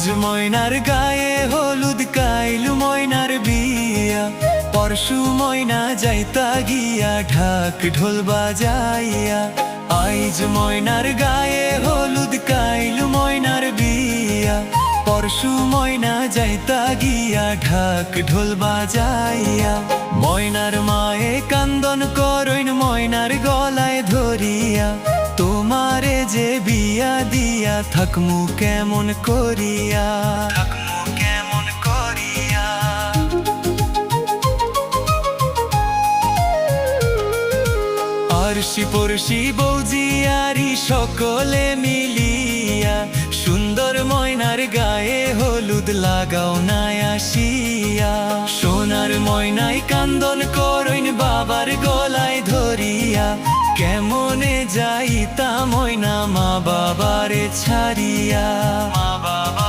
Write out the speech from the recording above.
আইজ ময়নার গায়ে হলুদ, কাইল ময়নার বিয়া। পরশু ময়না যাইতা গিয়া ঢাক ঢোল বাজাইয়া। আইজ ময়নার গায়ে হলুদ, কাইল ময়নার বিয়া। পরশু ময়না যাইতা গিয়া ঢাক ঢোল বাজাইয়া। ময়নার মায়ে কান্দন করইন ময়নার গলায় ধরিয়া। তোমারে যে বিয়া দিয়া থাকমু কেমন করিয়া, থাকমু কেমন করিয়া। আরশি পড়শি বৌজিয়ারি সকলে মিলিয়া সুন্দর ময়নার গায়ে হলুদ লাগাও না আসিয়া। সোনার ময়নাই কান্দন করইন বাবার গলায় ধরিয়া। কেমনে যাইতা ময়না মা বাবারে ছাড়িয়া, মা বাবা